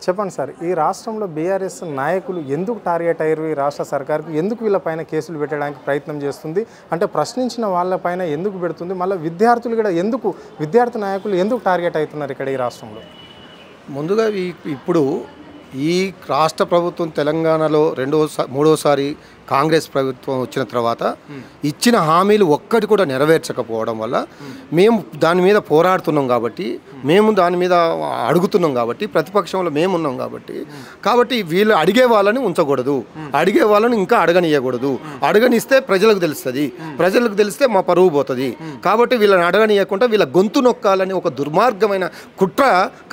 చెప్పండి సార్, ఈ రాష్ట్రంలో బీఆర్ఎస్ నాయకులు ఎందుకు టార్గెట్ అయ్యారు? ఈ రాష్ట్ర సర్కార్కు ఎందుకు వీళ్ళపైన కేసులు పెట్టడానికి ప్రయత్నం చేస్తుంది? అంటే ప్రశ్నించిన వాళ్ళపైన ఎందుకు పెడుతుంది? మళ్ళీ విద్యార్థులు కూడా విద్యార్థి నాయకులు ఎందుకు టార్గెట్ అవుతున్నారు ఇక్కడ ఈ రాష్ట్రంలో? ముందుగా ఇప్పుడు ఈ రాష్ట్ర ప్రభుత్వం తెలంగాణలో మూడోసారి కాంగ్రెస్ ప్రభుత్వం వచ్చిన తర్వాత ఇచ్చిన హామీలు ఒక్కటి కూడా నెరవేర్చకపోవడం వల్ల మేము దాని మీద పోరాడుతున్నాం కాబట్టి, మేము దాని మీద అడుగుతున్నాం కాబట్టి, ప్రతిపక్షంలో మేము ఉన్నాం కాబట్టి వీళ్ళు అడిగే వాళ్ళని ఉంచకూడదు, అడిగే వాళ్ళని ఇంకా అడగనియకూడదు. అడగనిస్తే ప్రజలకు తెలుస్తుంది, ప్రజలకు తెలిస్తే మా పరువు పోతుంది. కాబట్టి వీళ్ళని అడగనియకుండా వీళ్ళ గొంతు నొక్కాలని ఒక దుర్మార్గమైన కుట్ర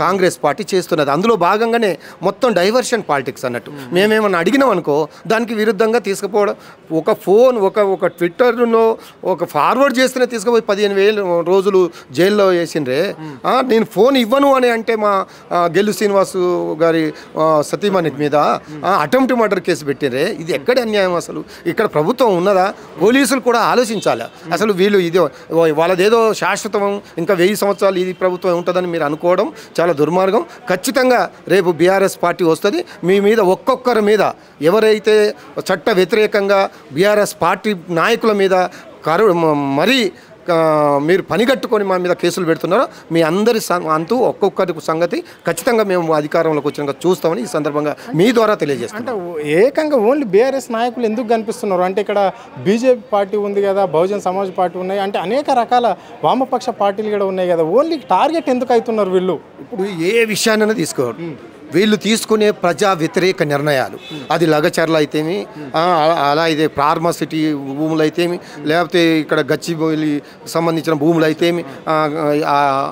కాంగ్రెస్ పార్టీ చేస్తున్నది. అందులో భాగంగానే మొత్తం డైవర్షన్ పాలిటిక్స్ అన్నట్టు. మేమేమన్నా అడిగినాం అనుకో దానికి విరుద్ధంగా తీసుకుపోవడం, ఒక ఫోన్ ఒక ట్విట్టర్లో ఒక ఫార్వర్డ్ చేస్తేనే తీసుకుపోయి 15,000 రోజులు జైల్లో వేసిండ్రే. నేను ఫోన్ ఇవ్వను అని అంటే మా గెల్లు శ్రీనివాసు గారి సతీమణి మీద అటెంప్ట్ మర్డర్ కేసు పెట్టిండ్రే. ఇది ఎక్కడి అన్యాయం? అసలు ఇక్కడ ప్రభుత్వం ఉన్నదా? పోలీసులు కూడా ఆలోచించాలి. అసలు వీళ్ళు ఇది వాళ్ళదేదో శాశ్వతం, ఇంకా 1000 సంవత్సరాలు ఇది ప్రభుత్వం ఉంటుందని మీరు అనుకోవడం చాలా దుర్మార్గం. ఖచ్చితంగా రేపు బీఆర్ఎస్ పార్టీ వస్తుంది. మీ మీద ఒక్కొక్కరి మీద ఎవరైతే చట్ట వ్యతిరేకంగా బీఆర్ఎస్ పార్టీ నాయకుల మీద మరీ మీరు పనిగట్టుకొని మా మీద కేసులు పెడుతున్నారో మీ అందరి అంతూ ఒక్కొక్కరి సంగతి ఖచ్చితంగా మేము అధికారంలోకి వచ్చినాక చూస్తామని ఈ సందర్భంగా మీ ద్వారా తెలియజేస్తాం. అంటే ఏకంగా ఓన్లీ బీఆర్ఎస్ నాయకులు ఎందుకు కనిపిస్తున్నారు అంటే, ఇక్కడ బీజేపీ పార్టీ ఉంది కదా, బహుజన్ సమాజ్ పార్టీ ఉన్నాయి, అంటే అనేక రకాల వామపక్ష పార్టీలు కూడా ఉన్నాయి కదా, ఓన్లీ టార్గెట్ ఎందుకు అవుతున్నారు వీళ్ళు? ఇప్పుడు ఏ విషయాన్ని తీసుకోవాలి, వీళ్ళు తీసుకునే ప్రజా వ్యతిరేక నిర్ణయాలు, అది లగచర్ల అయితేమి, అలా ఇదే ఫార్మాసిటీ భూములు అయితేమి, లేకపోతే ఇక్కడ గచ్చిబౌలి సంబంధించిన భూములు అయితేమి,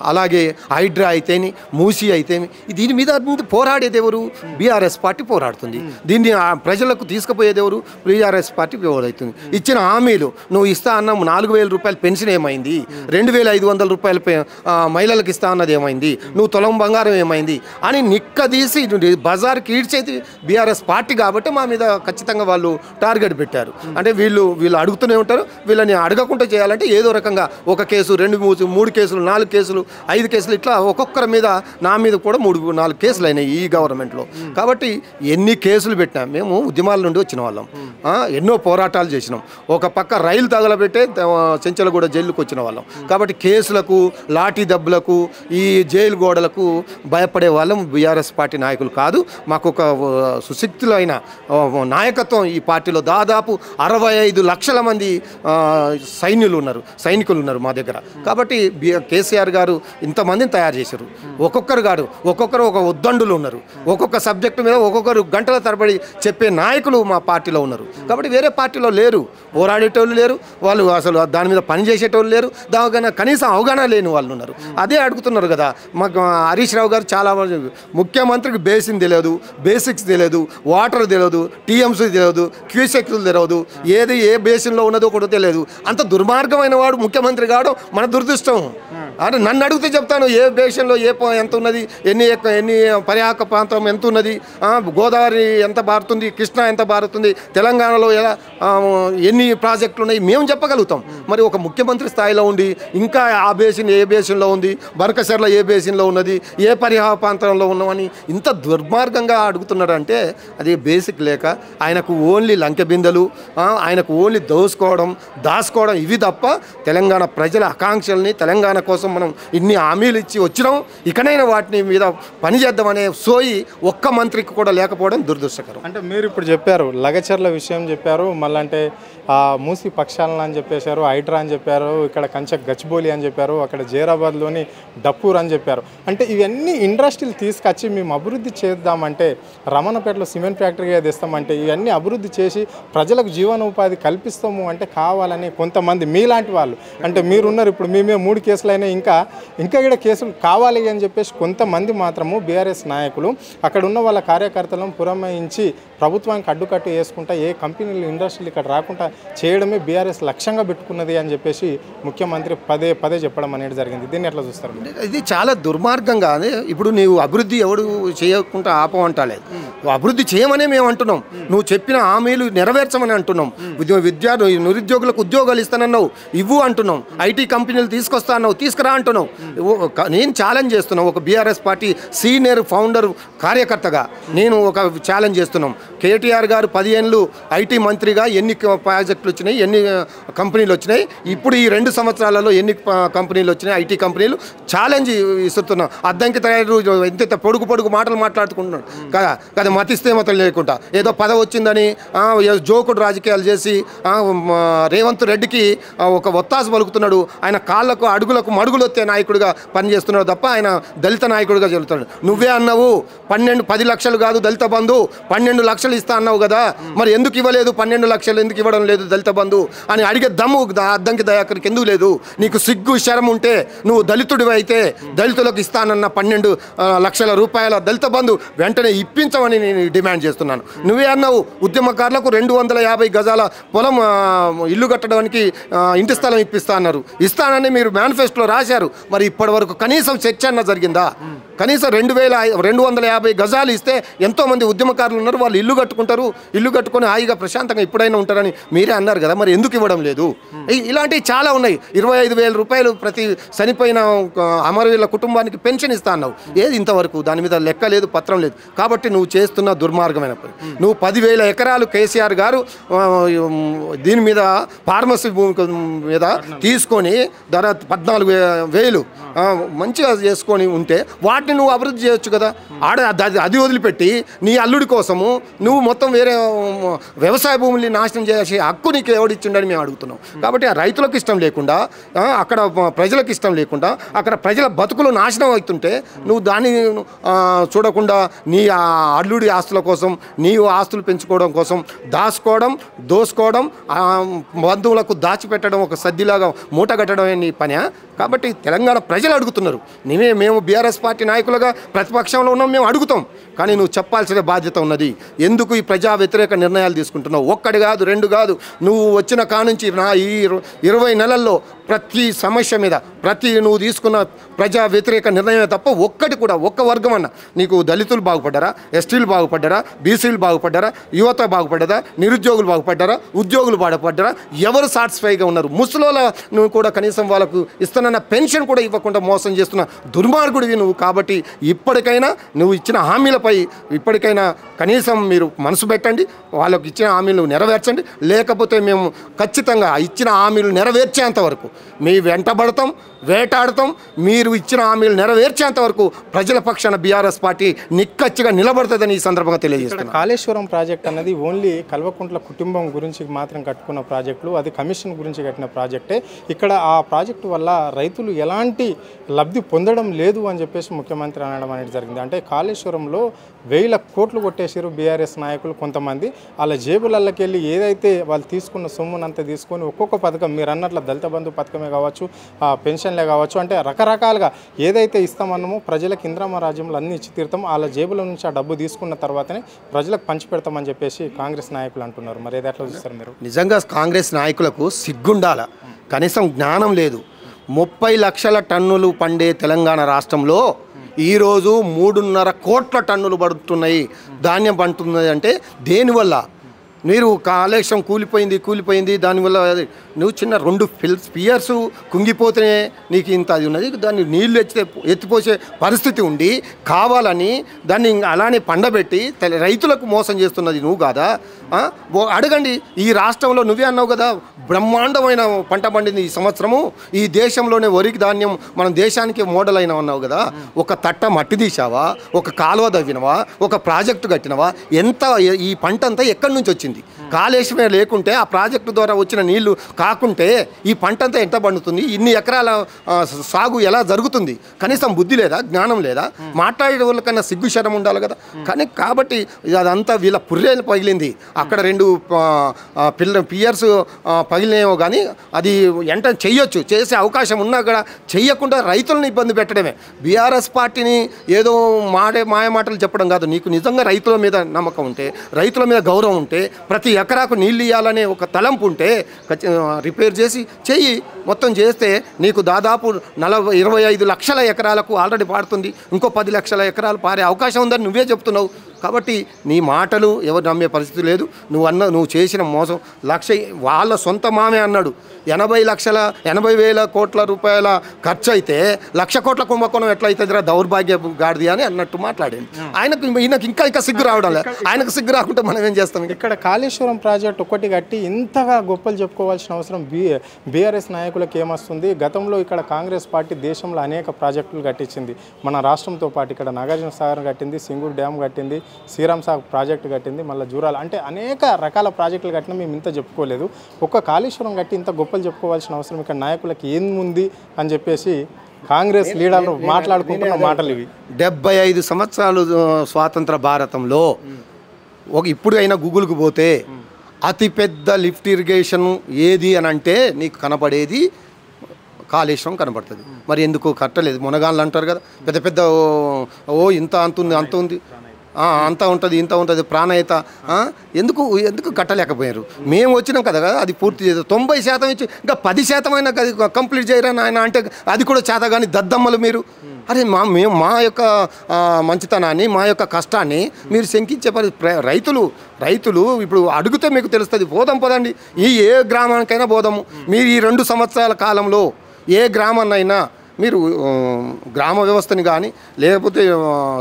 అలాగే హైడ్రా అయితేమి, మూసీ అయితేమి, దీని మీద పోరాడేది ఎవరు? బీఆర్ఎస్ పార్టీ పోరాడుతుంది. దీన్ని ప్రజలకు తీసుకుపోయేది ఎవరు? బీఆర్ఎస్ పార్టీ పోరాడుతుంది. ఇచ్చిన హామీలు నువ్వు ఇస్తా అన్న 4,000 రూపాయల పెన్షన్ ఏమైంది? 2,500 రూపాయల మహిళలకు ఇస్తా అన్నది ఏమైంది? నువ్వు తులం బంగారం ఏమైంది అని నిక్కదీసి బజార్కి ఈడ్చేది బీఆర్ఎస్ పార్టీ. కాబట్టి మా మీద ఖచ్చితంగా వాళ్ళు టార్గెట్ పెట్టారు. అంటే వీళ్ళు అడుగుతూనే ఉంటారు. వీళ్ళని అడగకుండా చేయాలంటే ఏదో రకంగా ఒక కేసు, 2, 3 కేసులు, 4 కేసులు, 5 కేసులు, ఇట్లా ఒక్కొక్కరి మీద, నా మీద కూడా 3-4 కేసులు అయినాయి ఈ గవర్నమెంట్లో. కాబట్టి ఎన్ని కేసులు పెట్టినా మేము ఉద్యమాల నుండి వచ్చిన వాళ్ళం, ఎన్నో పోరాటాలు చేసినాం. ఒక పక్క రైలు తగలబెట్టే చెంచలగూడ జైలుకు వచ్చిన వాళ్ళం. కాబట్టి కేసులకు, లాఠీ దెబ్బలకు, ఈ జైలు గోడలకు భయపడే వాళ్ళం బీఆర్ఎస్ పార్టీ నాయకులు కాదు. మాకు ఒక సుశక్తులైన నాయకత్వం ఈ పార్టీలో. దాదాపు 65 లక్షల మంది సైనికులు ఉన్నారు మా దగ్గర. కాబట్టి కేసీఆర్ గారు ఇంతమందిని తయారు చేశారు. ఒక్కొక్కరు ఒక ఉద్దండులు ఉన్నారు. ఒక్కొక్క సబ్జెక్టు మీద ఒక్కొక్కరు గంటల తరబడి చెప్పే నాయకులు మా పార్టీలో ఉన్నారు. కాబట్టి వేరే పార్టీలో లేరు, పోరాడేటోళ్ళు లేరు, వాళ్ళు అసలు దాని మీద పనిచేసేటోళ్ళు లేరు, దానికన్నా కనీసం అవగాహన లేని వాళ్ళు ఉన్నారు. అదే అడుగుతున్నారు కదా. మాకు హరీష్ రావు గారు చాలా ముఖ్యమంత్రికి బేసిన్ తెలియదు, బేసిక్స్ తెలియదు, వాటర్ తెలియదు, టీఎంసీ తెలియదు, క్యూసెక్స్ తెలియదు, ఏది ఏ బేసిన్లో ఉన్నదో కూడా తెలియదు. అంత దుర్మార్గమైన వాడు ముఖ్యమంత్రి కావడం మన దురదృష్టం. అంటే నన్ను అడిగితే చెప్తాను ఏ బేసిన్లో ఎంత ఉన్నది, ఎన్ని పరివాహక ప్రాంతం ఎంత ఉన్నది, గోదావరి ఎంత బారుతుంది, కృష్ణా ఎంత బారుతుంది, తెలంగాణలో ఎన్ని ప్రాజెక్టులు ఉన్నాయి మేము చెప్పగలుగుతాం. మరి ఒక ముఖ్యమంత్రి స్థాయిలో ఉండి ఇంకా ఆ బేసిన్ ఏ బేసిన్లో ఉంది, బనకచర్ల ఏ బేసిన్లో ఉన్నది, ఏ పరివాహక ప్రాంతంలో ఉన్నామని ఇంత దుర్మార్గంగా అడుగుతున్నాడంటే అది బేసిక్ లేక, ఆయనకు ఓన్లీ లంకె బిందెలు, ఆయనకు ఓన్లీ దాచుకోవడం ఇవి తప్ప తెలంగాణ ప్రజల ఆకాంక్షల్ని, తెలంగాణ కోసం మనం ఇన్ని హామీలు ఇచ్చి వచ్చినాం, ఇకనైనా వాటిని మీద పనిచేద్దామనే సోయి ఒక్క మంత్రికి కూడా లేకపోవడం దురదృష్టకరం. అంటే మీరు ఇప్పుడు చెప్పారు, లగచర్ల విషయం చెప్పారు, మళ్ళీ అంటే మూసి పక్షాలను అని చెప్పేశారు, హైడ్రా అని చెప్పారు, ఇక్కడ కంచె గచ్చిబౌలి అని చెప్పారు, అక్కడ జైరాబాద్లోని డప్పూర్ అని చెప్పారు. అంటే ఇవన్నీ ఇండస్ట్రీలు తీసుకొచ్చి మేము అభివృద్ధి చేద్దామంటే, రమణపేటలో సిమెంట్ ఫ్యాక్టరీ తెస్తామంటే, ఇవన్నీ అభివృద్ధి చేసి ప్రజలకు జీవనోపాధి కల్పిస్తాము అంటే కావాలని కొంతమంది మీలాంటి వాళ్ళు, అంటే మీరున్నారు ఇప్పుడు మీ మీద 3 కేసులు అయినా ఇంకా ఇక్కడ కేసులు కావాలి అని చెప్పేసి కొంతమంది మాత్రము బీఆర్ఎస్ నాయకులు అక్కడ ఉన్న వాళ్ళ కార్యకర్తలను పురమాయించి ప్రభుత్వానికి అడ్డుకట్టు వేసుకుంటా ఏ కంపెనీలు, ఇండస్ట్రీలు ఇక్కడ రాకుండా చేయడమే బీఆర్ఎస్ లక్ష్యంగా పెట్టుకున్నది అని చెప్పేసి ముఖ్యమంత్రి పదే చెప్పడం అనేది జరిగింది. దీన్ని ఎట్లా చూస్తారు? ఇది చాలా దుర్మార్గంగా. ఇప్పుడు నీవు అభివృద్ధి ఎవడు చేయకుండా ఆపమంటలేదు, అభివృద్ధి చేయమనే మేము అంటున్నాం. నువ్వు చెప్పిన హామీలు నెరవేర్చమని అంటున్నాం. నిరుద్యోగులకు ఉద్యోగాలు ఇస్తానన్నావు, ఇవ్వు అంటున్నాం. ఐటీ కంపెనీలు తీసుకొస్తా అన్నావు, తీసుకురా ఎక్కరా అంటున్నావు. నేను ఛాలెంజ్ చేస్తున్నాను, ఒక బీఆర్ఎస్ పార్టీ సీనియర్ ఫౌండర్ కార్యకర్తగా నేను ఒక ఛాలెంజ్ చేస్తున్నాం. కేటీఆర్ గారు 10 ఏళ్ళు ఐటీ మంత్రిగా ఎన్ని ప్రాజెక్టులు వచ్చినాయి, ఎన్ని కంపెనీలు వచ్చినాయి, ఇప్పుడు ఈ 2 సంవత్సరాలలో ఎన్ని కంపెనీలు వచ్చినాయి, ఐటీ కంపెనీలు, ఛాలెంజ్ ఇస్తున్నాం. అద్దంకి తయారు ఎంత పొడుగు మాటలు మాట్లాడుకుంటున్నాడు కదా కదా, మతిస్తేమతలు లేకుండా ఏదో పదవి వచ్చిందని జోకుడు రాజకీయాలు చేసి రేవంత్ రెడ్డికి ఒక ఒత్తాసు పలుకుతున్నాడు. ఆయన కాళ్ళకు అడుగులకు మడుగులు వచ్చే నాయకుడిగా పనిచేస్తున్నాడు తప్ప ఆయన దళిత నాయకుడిగా చెబుతున్నాడు. నువ్వే అన్నావు 10 లక్షలు కాదు దళిత బంధు, 12 లక్షలు ఇస్తా అన్నావు కదా, మరి ఎందుకు ఇవ్వలేదు, 12 లక్షలు ఎందుకు ఇవ్వడం లేదు దళిత బంధు అని అడిగే దమ్ము అద్దంకి దయాకర్కి ఎందుకు లేదు? నీకు సిగ్గు శరం ఉంటే నువ్వు దళితుడివి అయితే దళితులకు ఇస్తానన్న 12 లక్షల రూపాయల దళిత బంధు వెంటనే ఇప్పించమని నేను డిమాండ్ చేస్తున్నాను. నువ్వే అన్నావు ఉద్యమకారులకు 250 గజాల పొలం ఇల్లు కట్టడానికి ఇంటి స్థలం ఇప్పిస్తా అన్నారు. ఇస్తానని మీరు మేనిఫెస్టోలో రాశారు. మరి ఇప్పటి వరకు కనీసం చర్చ అన్న జరిగిందా? కనీసం 250 గజాలు ఇస్తే ఎంతోమంది ఉద్యమకారులు ఉన్నారు, వాళ్ళు ఇల్లు కట్టుకుంటారు, ఇల్లు కట్టుకొని హాయిగా ప్రశాంతంగా ఎప్పుడైనా ఉంటారని మీరే అన్నారు కదా, మరి ఎందుకు ఇవ్వడం లేదు? ఇలాంటివి చాలా ఉన్నాయి. 25,000 రూపాయలు ప్రతి చనిపోయిన అమరవీరుల కుటుంబానికి పెన్షన్ ఇస్తా అన్నావు. ఏది ఇంతవరకు దాని మీద లెక్క లేదు, పత్రం లేదు. కాబట్టి నువ్వు చేస్తున్న దుర్మార్గమైన పని. నువ్వు 10,000 ఎకరాలు కేసీఆర్ గారు దీని మీద ఫార్మసీ భూమి మీద తీసుకొని ధర 14,000 మంచిగా చేసుకొని ఉంటే వాటిని నువ్వు అభివృద్ధి చేయొచ్చు కదా. అది వదిలిపెట్టి నీ అల్లుడి కోసము నువ్వు మొత్తం వేరే వ్యవసాయ భూముల్ని నాశనం చేసే హక్కు నీకు ఎవడిచ్చిండని మేము అడుగుతున్నాం. కాబట్టి ఆ రైతులకు ఇష్టం లేకుండా, అక్కడ ప్రజలకు ఇష్టం లేకుండా, అక్కడ ప్రజల బతుకులు నాశనం అవుతుంటే నువ్వు దాన్ని చూడకుండా నీ అల్లుడి ఆస్తుల కోసం, నీవు ఆస్తులు పెంచుకోవడం కోసం దాచుకోవడం, దోసుకోవడం, బంధువులకు దాచిపెట్టడం, ఒక సద్దిలాగా మూట కట్టడమే నీ పని. కాబట్టి తెలంగాణ ప్రజలు అడుగుతున్నారు. మేము బీఆర్ఎస్ పార్టీ నాయకులుగా ప్రతిపక్షంలో ఉన్నాం, మేము అడుగుతాం. కానీ నువ్వు చెప్పాల్సిన బాధ్యత ఉన్నది. ఎందుకు ఈ ప్రజా వ్యతిరేక నిర్ణయాలు తీసుకుంటున్నావు? 1 కాదు 2 కాదు, నువ్వు వచ్చిన కానుంచి ఈ 20 నెలల్లో ప్రతి సమస్య మీద నువ్వు తీసుకున్న ప్రజా వ్యతిరేక నిర్ణయమే తప్ప ఒక్క వర్గం అన్న నీకు దళితులు బాగుపడ్డారా, ఎస్టీలు బాగుపడ్డారా, బీసీలు బాగుపడ్డారా, యువత బాగుపడ్డారా, నిరుద్యోగులు బాగుపడ్డారా, ఉద్యోగులు బాగుపడ్డారా? ఎవరు సాటిస్ఫైగా ఉన్నారు? ముసలోళ్ళ నువ్వు కూడా కనీసం వాళ్ళకు ఇస్తున్న పెన్షన్ కూడా ఇవ్వకుండా మోసం చేస్తున్న దుర్మార్గుడివి నువ్వు. కాబట్టి ఇప్పటికైనా నువ్వు ఇచ్చిన హామీలపై ఇప్పటికైనా కనీసం మీరు మనసు పెట్టండి, వాళ్ళకు ఇచ్చిన హామీలు నెరవేర్చండి. లేకపోతే మేము ఖచ్చితంగా ఇచ్చిన హామీలు నెరవేర్చేంత వరకు మీ వెంటబడతాం, వేటాడతాం. మీరు ఇచ్చిన హామీలు నెరవేర్చేంత వరకు ప్రజల పక్షాన బీఆర్ఎస్ పార్టీ నిక్కచ్చిగా నిలబడుతుందని ఈ సందర్భంగా తెలియజేస్తున్నాను. కాళేశ్వరం ప్రాజెక్ట్ అన్నది ఓన్లీ కల్వకుంట్ల కుటుంబం గురించి మాత్రం కట్టుకున్న ప్రాజెక్టులు, అది కమిషన్ గురించి కట్టిన ప్రాజెక్టే. ఇక్కడ ఆ ప్రాజెక్టు వల్ల రైతులు ఎలాంటి లబ్ధి పొందడం లేదు అని చెప్పేసి ముఖ్యమంత్రి అనడం అనేది జరిగింది. అంటే కాళేశ్వరంలో 1,000 కోట్లు కొట్టేసారు బీఆర్ఎస్ నాయకులు కొంతమంది. వాళ్ళ జేబులకి వెళ్ళి ఏదైతే వాళ్ళు తీసుకున్న సొమ్మునంతా తీసుకొని ఒక్కొక్క పథకం, మీరు అన్నట్ల దళిత బంధు పథకమే కావచ్చు, పెన్షన్లే కావచ్చు, అంటే రకరకాలుగా ఏదైతే ఇస్తామన్నామో ప్రజలకు ఇంద్రమ్మ రాజ్యంలో అన్ని ఇచ్చి తీరుతాం, వాళ్ళ జేబుల నుంచి ఆ డబ్బు తీసుకున్న తర్వాతనే ప్రజలకు పంచిపెడతామని చెప్పేసి కాంగ్రెస్ నాయకులు అంటున్నారు. మరి ఏది ఎట్లా చూస్తారు మీరు? నిజంగా కాంగ్రెస్ నాయకులకు సిగ్గుండాల, కనీసం జ్ఞానం లేదు. 30 లక్షల టన్నులు పండే తెలంగాణ రాష్ట్రంలో ఈరోజు 3.5 కోట్ల టన్నులు పడుతున్నాయి, ధాన్యం పండుతున్నది. అంటే దేనివల్ల? మీరు కాళేశ్వరం కూలిపోయింది దానివల్ల నువ్వు చిన్న 2 పియర్స్ కుంగిపోతేనే నీకు ఇంత అది ఉన్నది. దాన్ని నీళ్లు ఎత్తిపోసే పరిస్థితి ఉండి కావాలని దాన్ని అలానే పండబెట్టి రైతులకు మోసం చేస్తున్నది నువ్వు కాదా? అడగండి. ఈ రాష్ట్రంలో నువ్వే అన్నావు కదా, బ్రహ్మాండమైన పంట పండింది ఈ సంవత్సరము, ఈ దేశంలోనే వరికి ధాన్యం మనం దేశానికి మోడల్ అయినా అన్నావు కదా. ఒక తట్ట మట్టి తీసావా, ఒక కాలువ తవ్వినవా, ఒక ప్రాజెక్టు కట్టినవా? ఎంత ఈ పంట అంతా ఎక్కడి నుంచి వచ్చింది? కాళేశ్వరమే లేకుంటే, ఆ ప్రాజెక్టు ద్వారా వచ్చిన నీళ్లు కాకుంటే ఈ పంట అంతా ఎంత పండుతుంది? ఇన్ని ఎకరాల సాగు ఎలా జరుగుతుంది? కనీసం బుద్ధి లేదా, జ్ఞానం లేదా? మాట్లాడే వాళ్ళకన్నా సిగ్గు శరం ఉండాలి కదా. కాబట్టి అదంతా వీళ్ళ పుర్రేలు పగిలింది. అక్కడ 2 పియర్స్ పగిలినేమో కానీ అది వెంటనే చెయ్యొచ్చు, చేసే అవకాశం ఉన్నా కూడా చెయ్యకుండా రైతులను ఇబ్బంది పెట్టడమే. బీఆర్ఎస్ పార్టీని ఏదో మాయ మాటలు చెప్పడం కాదు. నీకు నిజంగా రైతుల మీద నమ్మకం ఉంటే, రైతుల మీద గౌరవం ఉంటే, ప్రతి ఎకరాకు నీళ్ళు ఇవ్వాలనే ఒక తలంపు ఉంటే రిపేర్ చేసి చెయ్యి. మొత్తం చేస్తే నీకు దాదాపు 25 లక్షల ఎకరాలకు ఆల్రెడీ పాడుతుంది. ఇంకో 10 లక్షల ఎకరాలు పారే అవకాశం ఉందని నువ్వే చెప్తున్నావు. కాబట్టి నీ మాటలు ఎవరు నమ్మే పరిస్థితి లేదు. నువ్వు చేసిన మోసం వాళ్ళ సొంత మామే అన్నాడు 80,000 కోట్ల రూపాయల ఖర్చు అయితే 1,00,000 కోట్ల కుంభకోణం ఎట్లయితుందిరా దౌర్భాగ్య గాడిది అని అన్నట్టు మాట్లాడింది. ఈయనకు ఇంకా సిగ్గు రావడం లేదు. ఆయనకు సిగ్గు రాకుంటే మనం ఏం చేస్తాం? ఇక్కడ కాళేశ్వరం ప్రాజెక్ట్ ఒకటి కట్టి ఇంతగా గొప్పలు చెప్పుకోవాల్సిన అవసరం బీఆర్ఎస్ నాయకులకు ఏమొస్తుంది? గతంలో ఇక్కడ కాంగ్రెస్ పార్టీ దేశంలో అనేక ప్రాజెక్టులు కట్టించింది. మన రాష్ట్రంతో పాటు ఇక్కడ నాగార్జున సాగర్ కట్టింది, సింగూరు డ్యామ్ కట్టింది, శ్రీరామ్ సాగర్ ప్రాజెక్టు కట్టింది, మళ్ళీ జూరాల, అంటే అనేక రకాల ప్రాజెక్టులు కట్టినా మేము ఇంత చెప్పుకోలేదు. ఒక్క కాళేశ్వరం కట్టి ఇంత గొప్పలు చెప్పుకోవాల్సిన అవసరం ఇక్కడ నాయకులకి ఏముంది అని చెప్పేసి కాంగ్రెస్ లీడర్లు మాట్లాడుకుంటున్న మాటలు ఇవి. 75 సంవత్సరాలు స్వాతంత్ర భారతంలో ఇప్పుడు అయినా గూగుల్కి పోతే అతిపెద్ద లిఫ్ట్ ఇరిగేషన్ ఏది అని అంటే నీకు కనపడేది కాళేశ్వరం కనపడుతుంది. మరి ఎందుకు కట్టలేదు? మునగాళ్ళు అంటారు కదా, పెద్ద పెద్ద ఇంత అంత ఉంది అంత ఉంటుంది ఇంత ఉంటుంది ప్రాణాయత, ఎందుకు కట్టలేకపోయారు? మేము వచ్చినాం కదా అది పూర్తి చేద్దాం. 90% ఇచ్చి ఇంకా 10% అయినా కంప్లీట్ చేయరని ఆయన అంటే అది కూడా చేత కానీ దద్దమ్మలు మీరు. అరే మేము మా యొక్క మంచితనాన్ని మా యొక్క కష్టాన్ని మీరు శంకించే రైతులు ఇప్పుడు అడిగితే మీకు తెలుస్తుంది. పోదాం పదండి, ఏ గ్రామానికైనా పోదాము. మీరు ఈ 2 సంవత్సరాల కాలంలో ఏ గ్రామాన్నైనా మీరు గ్రామ వ్యవస్థని కానీ లేకపోతే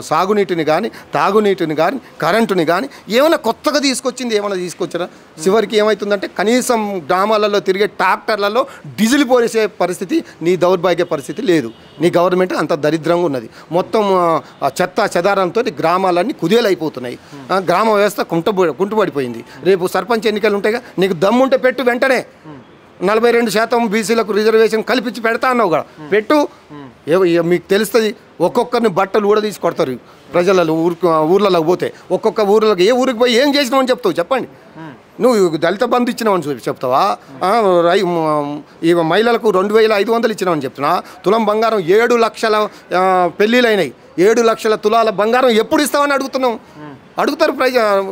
సాగునీటిని కానీ తాగునీటిని కానీ కరెంటుని కానీ ఏమైనా కొత్తగా తీసుకొచ్చారా? చివరికి ఏమవుతుందంటే కనీసం గ్రామాలలో తిరిగే ట్రాక్టర్లలో డీజిల్ పోసే పరిస్థితి నీ దౌర్భాగ్య పరిస్థితి లేదు. నీ గవర్నమెంట్ అంత దరిద్రంగా ఉన్నది. మొత్తం చెత్త చెదారంతో గ్రామాలన్నీ కుదేలైపోతున్నాయి. గ్రామ వ్యవస్థ కుంటుపడిపోయింది. రేపు సర్పంచ్ ఎన్నికలు ఉంటాయిగా, నీకు దమ్ముంటే పెట్టు వెంటనే 42% బీసీలకు రిజర్వేషన్ కల్పించి పెడతా అన్నావు కదా, పెట్టు. మీకు తెలుస్తుంది. ఒక్కొక్కరిని బట్టలు కూడా తీసి కొడతారు ప్రజలలో ఊర్లలోకి పోతే. ఒక్కొక్క ఊర్లోకి ఏ ఊరికి పోయి ఏం చేసినావని చెప్తావు చెప్పండి? నువ్వు దళిత బంధు ఇచ్చినావని చెప్తావా? ఈ మహిళలకు 2,500 ఇచ్చినావని చెప్తున్నా. తులం బంగారం 7 లక్షల పెళ్ళిళ్ళు అయినాయి. 7 లక్షల తులాల బంగారం ఎప్పుడు ఇస్తావని అడుగుతారు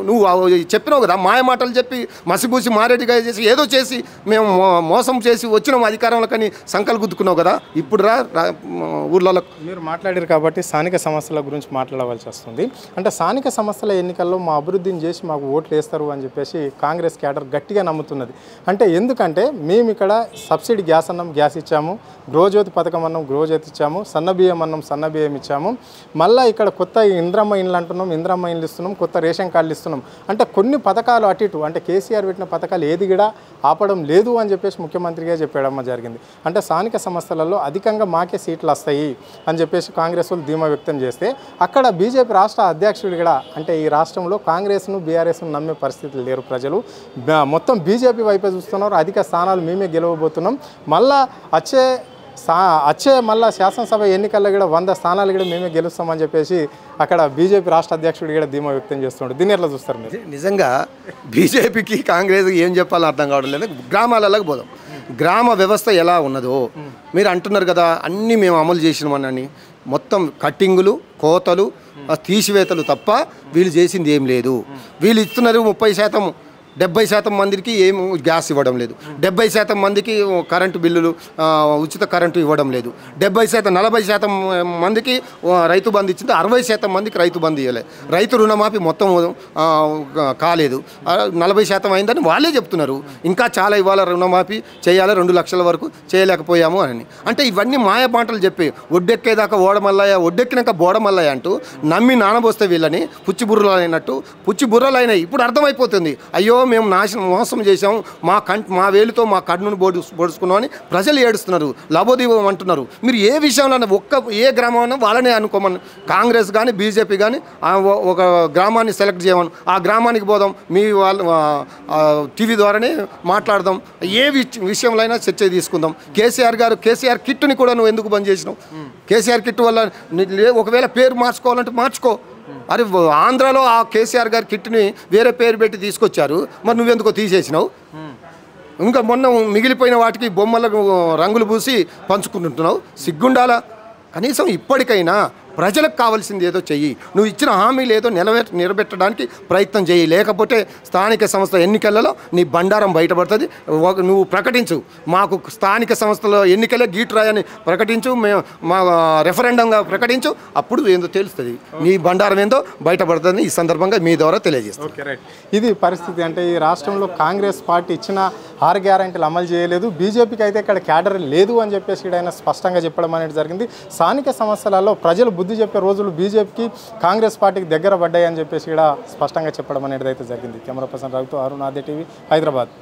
నువ్వు చెప్పినావు కదా, మాయ మాటలు చెప్పి మసిబూసి మారేటిగా చేసి ఏదో చేసి మేము మోసం చేసి వచ్చినాం అధికారంలో కానీ సంకలు గుద్దుకున్నావు కదా. ఇప్పుడు ఊర్లలో మీరు మాట్లాడారు కాబట్టి స్థానిక సమస్యల గురించి మాట్లాడవలసి వస్తుంది. అంటే స్థానిక సంస్థల ఎన్నికల్లో మా అభివృద్ధిని చేసి మాకు ఓట్లు వేస్తారు అని చెప్పేసి కాంగ్రెస్ క్యాడర్ గట్టిగా నమ్ముతున్నది. అంటే ఎందుకంటే మేము ఇక్కడ సబ్సిడీ గ్యాస్ అన్నం గ్యాస్ ఇచ్చాము, గృహజ్యోతి పథకం అన్నం గృహజ్యోతి ఇచ్చాము, సన్నబియ్యం అన్నం సన్నబియ్యం ఇచ్చాము, మళ్ళీ ఇక్కడ కొత్త ఇంద్రమ్మ ఇండ్లు అంటున్నాం, ఇంద్రమ్మ ఇండ్లు ఇస్తున్నాం, కొత్త రేషన్ కార్డులు ఇస్తున్నాం. అంటే కొన్ని పథకాలు అటు ఇటు అంటే కేసీఆర్ పెట్టిన పథకాలు ఏది కూడా ఆపడం లేదు అని చెప్పేసి ముఖ్యమంత్రిగా చెప్పడమ్మ జరిగింది. అంటే స్థానిక సంస్థలలో అధికంగా మాకే సీట్లు వస్తాయి అని చెప్పేసి కాంగ్రెస్ వాళ్ళు ధీమా వ్యక్తం చేస్తే అక్కడ బీజేపీ రాష్ట్ర అధ్యక్షుడు కూడా అంటే ఈ రాష్ట్రంలో కాంగ్రెస్ను బీఆర్ఎస్ను నమ్మే పరిస్థితులు లేరు. ప్రజలు మొత్తం బీజేపీ వైపే చూస్తున్నారు. అధిక స్థానాలు మేమే గెలవబోతున్నాం. మళ్ళా వచ్చే మళ్ళీ శాసనసభ ఎన్నికల్లో కూడా 100 స్థానాలు కూడా మేమే గెలుస్తామని చెప్పేసి అక్కడ బీజేపీ రాష్ట్ర అధ్యక్షుడు కూడా ధీమా వ్యక్తం చేస్తున్నాడు. దీన్ని ఎట్లా చూస్తారు మీరు? నిజంగా బీజేపీకి కాంగ్రెస్కి ఏం చెప్పాలో అర్థం కావడం లేదు. గ్రామాలకు పోదాం. గ్రామ వ్యవస్థ ఎలా ఉన్నదో మీరు అంటున్నారు కదా, అన్నీ మేము అమలు చేసినామని. మొత్తం కట్టింగులు, కోతలు, తీసివేతలు తప్ప వీళ్ళు చేసింది ఏం లేదు. వీళ్ళు ఇస్తున్నారు 30%. 70% మందికి ఏం గ్యాస్ ఇవ్వడం లేదు. 70% మందికి కరెంటు బిల్లులు ఉచిత కరెంటు ఇవ్వడం లేదు. 40% మందికి రైతు బంధు ఇచ్చింది. 60% మందికి రైతు బంధు ఇవ్వలేదు. రైతు రుణమాఫీ మొత్తం కాలేదు. 40% అయిందని వాళ్ళే చెప్తున్నారు. ఇంకా చాలా ఇవాళ రుణమాఫీ చేయాలి, 2 లక్షల వరకు చేయలేకపోయాము అని. అంటే ఇవన్నీ మాయ మాటలు చెప్పి ఒడ్డెక్కేదాకా ఓడమల్లయ్య, ఒడ్డెక్కినాక బోడమల్లయ్య అంటూ నమ్మి నానబోస్తే వీళ్ళని పుచ్చి బుర్రలైనాయి. ఇప్పుడు అర్థమైపోతుంది, అయ్యో మేము మోసం చేసాం, మా వేలుతో మా కన్నును పొడుచుకున్నాం అని ప్రజలు ఏడుస్తున్నారు, లబోదీవం అంటున్నారు. మీరు ఏ విషయంలో ఏ గ్రామం వాళ్ళనే అనుకోమని, కాంగ్రెస్ కానీ బీజేపీ కానీ ఒక గ్రామాన్ని సెలెక్ట్ చేయమని ఆ గ్రామానికి పోదాం, మీ వాళ్ళు టీవీ ద్వారానే మాట్లాడదాం, ఏ విషయంలో అయినా చర్చ తీసుకుందాం. కేసీఆర్ కిట్టుని కూడా నువ్వు ఎందుకు బంద్ చేసినావు? కేసీఆర్ కిట్టు వల్ల ఒకవేళ పేరు మార్చుకోవాలంటే మార్చుకో. అరే ఆంధ్రాలో ఆ కేసీఆర్ గారి కిట్ని వేరే పేరు పెట్టి తీసుకొచ్చారు, మరి నువ్వెందుకో తీసేసినావు? ఇంకా మొన్న మిగిలిపోయిన వాటికి బొమ్మలకు రంగులు పూసి పంచుకుంటున్నావు. సిగ్గుండాలా? కనీసం ఇప్పటికైనా ప్రజలకు కావాల్సింది ఏదో చెయ్యి, నువ్వు ఇచ్చిన హామీలు ఏదో నిలబెట్టడానికి ప్రయత్నం చేయి, లేకపోతే స్థానిక సంస్థ ఎన్నికలలో నీ బండారం బయటపడుతుంది. నువ్వు ప్రకటించు, మాకు స్థానిక సంస్థల ఎన్నికలే గీటురాయని ప్రకటించు, మేము మా రెఫరెండంగా ప్రకటించు, అప్పుడు ఏందో తెలుస్తుంది, నీ బండారం ఏందో బయటపడుతుంది. ఈ సందర్భంగా మీ ద్వారా తెలియజేస్తాను. Okay, right. ఇది పరిస్థితి. అంటే ఈ రాష్ట్రంలో కాంగ్రెస్ పార్టీ ఇచ్చిన 6 గ్యారెంటీలు అమలు చేయలేదు, బీజేపీకి అయితే ఇక్కడ క్యాడర్ లేదు అని చెప్పేసి ఇక్కడ ఆయన స్పష్టంగా చెప్పడం అనేది జరిగింది. స్థానిక సమస్యలలో ప్రజలు బుద్ధి చెప్పే రోజులు బీజేపీకి కాంగ్రెస్ పార్టీకి దగ్గర పడ్డాయి అని చెప్పేసి ఇక్కడ స్పష్టంగా చెప్పడం అనేది అయితే జరిగింది. కెమెరా పర్సన్ రవితో అరుణ్, ఆద్య టీవీ, హైదరాబాద్.